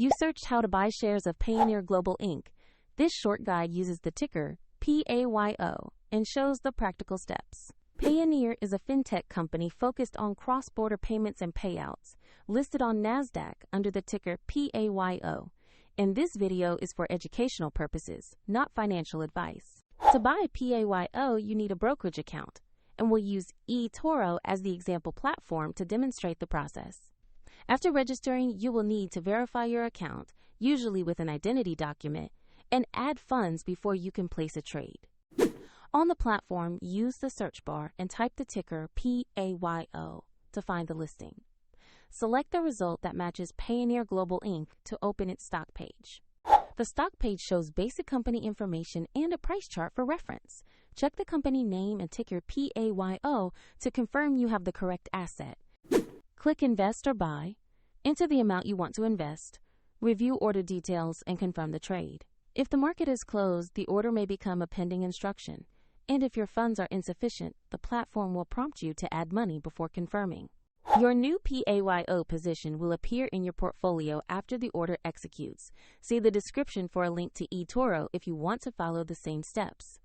You searched how to buy shares of Payoneer Global Inc. This short guide uses the ticker PAYO and shows the practical steps. Payoneer is a fintech company focused on cross-border payments and payouts, listed on NASDAQ under the ticker PAYO. And this video is for educational purposes, not financial advice. To buy PAYO, you need a brokerage account, and we'll use eToro as the example platform to demonstrate the process. After registering, you will need to verify your account, usually with an identity document, and add funds before you can place a trade. On the platform, use the search bar and type the ticker PAYO to find the listing. Select the result that matches Payoneer Global Inc. to open its stock page. The stock page shows basic company information and a price chart for reference. Check the company name and ticker PAYO to confirm you have the correct asset. Click Invest or Buy, enter the amount you want to invest, review order details, and confirm the trade. If the market is closed, the order may become a pending instruction, and if your funds are insufficient, the platform will prompt you to add money before confirming. Your new PAYO position will appear in your portfolio after the order executes. See the description for a link to eToro if you want to follow the same steps.